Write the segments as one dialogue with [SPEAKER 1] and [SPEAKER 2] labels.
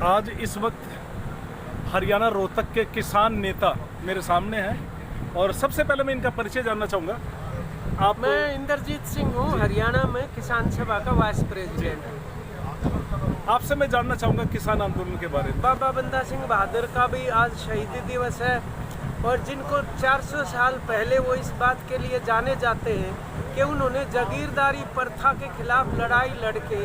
[SPEAKER 1] आज इस वक्त हरियाणा रोहतक के किसान नेता मेरे सामने हैं और सबसे पहले मैं इनका परिचय जानना चाहूँगा।
[SPEAKER 2] मैं इंद्रजीत सिंह हूँ, हरियाणा में किसान सभा का वाइस प्रेसिडेंट हूँ।
[SPEAKER 1] आपसे मैं जानना चाहूँगा किसान आंदोलन के बारे में।
[SPEAKER 2] बाबा बंदा सिंह बहादुर का भी आज शहीदी दिवस है और जिनको 400 साल पहले वो इस बात के लिए जाने जाते हैं कि उन्होंने जागीरदारी प्रथा के खिलाफ लड़ाई लड़के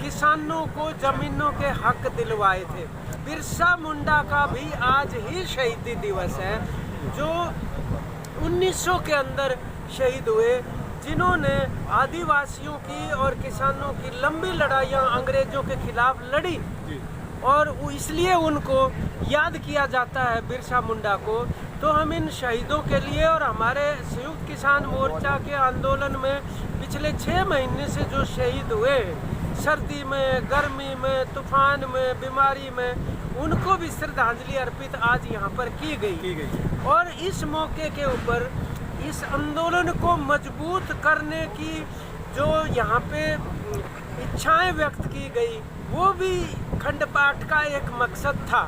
[SPEAKER 2] किसानों को जमीनों के हक दिलवाए थे। बिरसा मुंडा का भी आज ही शहीदी दिवस है, जो 1900 के अंदर शहीद हुए, जिन्होंने आदिवासियों की और किसानों की लंबी लड़ाइयाँ अंग्रेजों के खिलाफ लड़ी और इसलिए उनको याद किया जाता है बिरसा मुंडा को। तो हम इन शहीदों के लिए और हमारे संयुक्त किसान मोर्चा के आंदोलन में पिछले 6 महीने से जो शहीद हुए, सर्दी में, गर्मी में, तूफान में, बीमारी में, उनको भी श्रद्धांजलि अर्पित आज यहाँ पर की गई। और इस मौके के ऊपर इस आंदोलन को मजबूत करने की जो यहाँ पे इच्छाएं व्यक्त की गई, वो भी खंड पाठ का एक मकसद था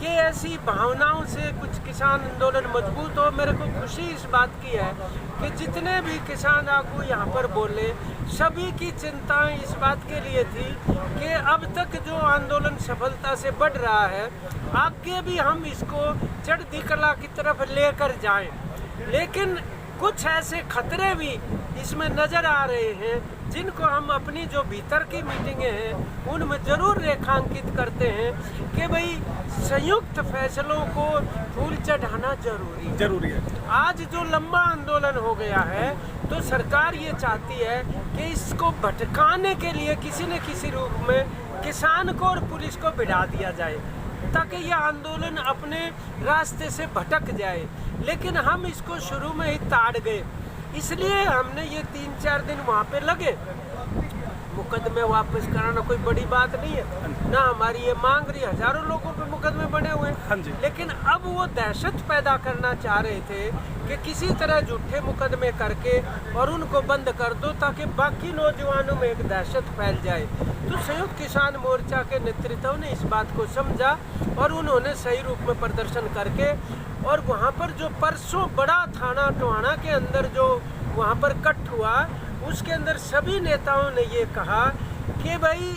[SPEAKER 2] कि ऐसी भावनाओं से कुछ किसान आंदोलन मजबूत हो। मेरे को खुशी इस बात की है कि जितने भी किसान आगू यहाँ पर बोले, सभी की चिंताएं इस बात के लिए थी कि अब तक जो आंदोलन सफलता से बढ़ रहा है, आगे भी हम इसको चढ़ती कला की तरफ लेकर जाएं। लेकिन कुछ ऐसे खतरे भी इसमें नजर आ रहे हैं जिनको हम अपनी जो भीतर की मीटिंगें हैं उनमें जरूर रेखांकित करते हैं कि भाई संयुक्त फैसलों को फूल चढ़ाना जरूरी है। आज जो लंबा आंदोलन हो गया है, तो सरकार ये चाहती है कि इसको भटकाने के लिए किसी न किसी रूप में किसान को और पुलिस को भिड़ा दिया जाए ताकि यह आंदोलन अपने रास्ते से भटक जाए। लेकिन हम इसको शुरू में ही ताड़ गए, इसलिए हमने ये 3-4 दिन वहाँ पे लगे। मुकदमे वापस कराना कोई बड़ी बात नहीं है ना, हमारी ये मांग रही, हजारों लोगों पे मुकदमे बने हुए हैं। लेकिन अब वो दहशत पैदा करना चाह रहे थे कि किसी तरह झूठे मुकदमे करके और उनको बंद कर दो ताकि बाकी नौजवानों में एक दहशत फैल जाए। तो संयुक्त किसान मोर्चा के नेतृत्व ने इस बात को समझा और उन्होंने सही रूप में प्रदर्शन करके, और वहाँ पर जो परसों बड़ा थाना टोहाना के अंदर जो वहाँ पर कट हुआ, उसके अंदर सभी नेताओं ने ये कहा कि भाई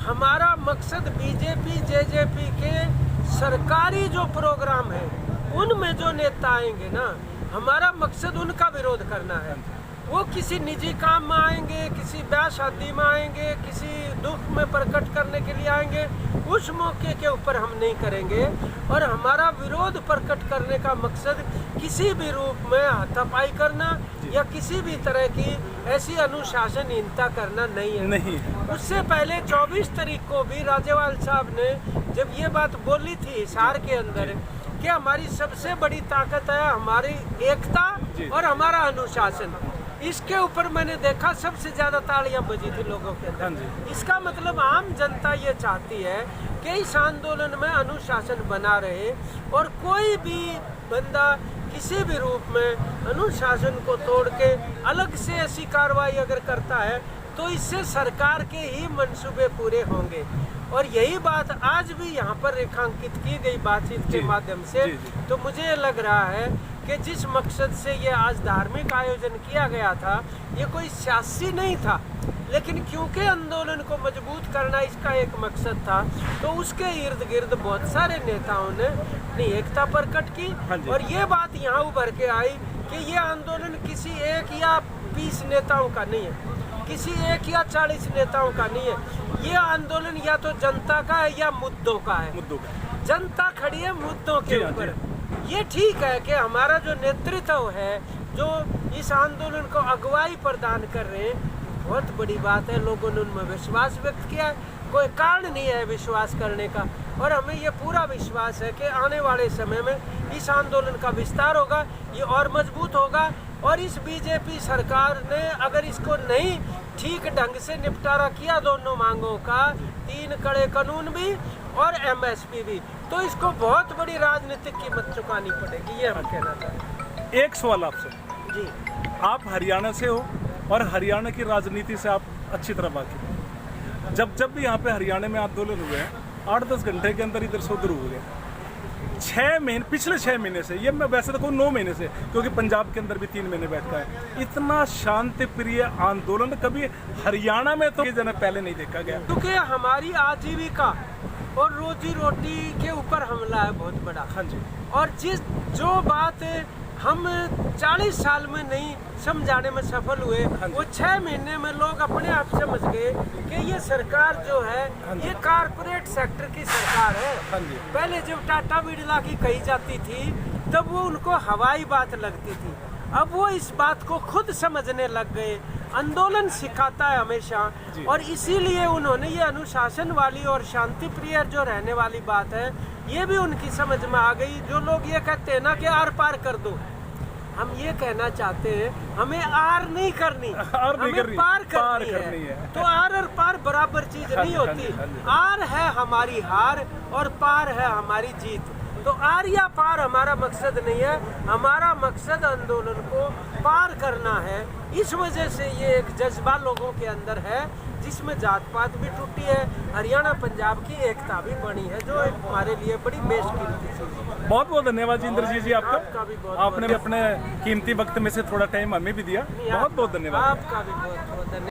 [SPEAKER 2] हमारा मकसद बीजेपी जेजेपी के सरकारी जो प्रोग्राम है उनमें जो नेता आएंगे ना, हमारा मकसद उनका विरोध करना है। वो किसी निजी काम में आएंगे, किसी ब्याह शादी में आएंगे, किसी दुख में प्रकट करने के लिए आएंगे, उस मौके के ऊपर हम नहीं करेंगे। और हमारा विरोध प्रकट करने का मकसद किसी भी रूप में हाथापाई करना या किसी भी तरह की ऐसी अनुशासनहीनता करना नहीं है। उससे पहले 24 तारीख को भी राज्यपाल साहब ने जब ये बात बोली थी हिसार के अंदर कि हमारी सबसे बड़ी ताकत है हमारी एकता और हमारा अनुशासन, इसके ऊपर मैंने देखा सबसे ज्यादा तालियां बजी थी लोगों के अंदर। इसका मतलब आम जनता ये चाहती है कि इस आंदोलन में अनुशासन बना रहे और कोई भी बंदा किसी भी रूप में अनुशासन को तोड़ के अलग से ऐसी कार्रवाई अगर करता है तो इससे सरकार के ही मंसूबे पूरे होंगे। और यही बात आज भी यहाँ पर रेखांकित की गई बातचीत के माध्यम से। तो मुझे लग रहा है कि जिस मकसद से ये आज धार्मिक आयोजन किया गया था, ये कोई सियासी नहीं था, लेकिन क्योंकि आंदोलन को मजबूत करना इसका एक मकसद था, तो उसके इर्द गिर्द बहुत सारे नेताओं ने अपनी एकता प्रकट की। और ये बात यहाँ उभर के आई कि ये आंदोलन किसी एक या 20 नेताओं का नहीं है, किसी 1 या 40 नेताओं का नहीं है। ये आंदोलन या तो जनता का है या मुद्दों का है। जनता खड़ी है मुद्दों के ऊपर। ये ठीक है कि हमारा जो नेतृत्व है, जो इस आंदोलन को अगुवाई प्रदान कर रहे हैं, बहुत बड़ी बात है। लोगों ने उनमें विश्वास व्यक्त किया है, कोई कारण नहीं है विश्वास करने का। और हमें ये पूरा विश्वास है कि आने वाले समय में इस आंदोलन का विस्तार होगा, ये और मजबूत होगा। और इस बीजेपी सरकार ने अगर इसको नहीं ठीक ढंग से निपटारा किया दोनों मांगों का, 3 कड़े कानून भी और एमएसपी भी, तो इसको बहुत बड़ी राजनीतिक कीमत चुकानी पड़ेगी। ये हम कहना चाहते हैं।
[SPEAKER 1] एक सवाल आपसे
[SPEAKER 2] जी,
[SPEAKER 1] आप हरियाणा से हो और हरियाणा की राजनीति से आप अच्छी तरह वाकिफ हैं। जब भी यहाँ पे हरियाणा में आंदोलन हुए हैं 8-10 घंटे के अंदर इधर से उधर हो गया। 6 महीने, पिछले 6 महीने से, ये मैं वैसे तो कहूँ 9 महीने से, क्योंकि पंजाब के अंदर भी 3 महीने बैठा है। इतना शांति प्रिय आंदोलन कभी हरियाणा में तो ये जना पहले नहीं देखा गया।
[SPEAKER 2] क्योंकि हमारी आजीविका और रोजी रोटी के ऊपर हमला है बहुत बड़ा।
[SPEAKER 1] हाँ जी।
[SPEAKER 2] और जो बात हम 40 साल में नहीं समझाने में सफल हुए, वो 6 महीने में लोग अपने आप समझ गए कि ये सरकार जो है ये कारपोरेट सेक्टर की सरकार है। पहले जब टाटा बिरला की कही जाती थी तब वो उनको हवाई बात लगती थी, अब वो इस बात को खुद समझने लग गए। आंदोलन सिखाता है हमेशा, और इसीलिए उन्होंने ये अनुशासन वाली और शांति प्रिय जो रहने वाली बात है ये भी उनकी समझ में आ गई। जो लोग ये कहते हैं ना कि आर पार कर दो, हम ये कहना चाहते हैं हमें आर नहीं करनी, हमें पार करनी है। तो आर और पार बराबर चीज नहीं होती। आर है हमारी हार और पार है हमारी जीत। तो आर या पार हमारा मकसद नहीं है, हमारा मकसद आंदोलन को पार करना है। इस वजह से ये एक जज्बा लोगों के अंदर है जिसमें जात पात भी टूटी है, हरियाणा पंजाब की एकता भी बनी है, जो हमारे लिए बड़ी बेशकीमती चीज़ है।
[SPEAKER 1] बहुत बहुत धन्यवाद जी इंद्रजीत जी आपका
[SPEAKER 2] भी बहुत
[SPEAKER 1] आपने भी अपने कीमती वक्त में से थोड़ा टाइम हमें भी दिया। बहुत बहुत धन्यवाद
[SPEAKER 2] आपका भी बहुत बहुत धन्यवाद।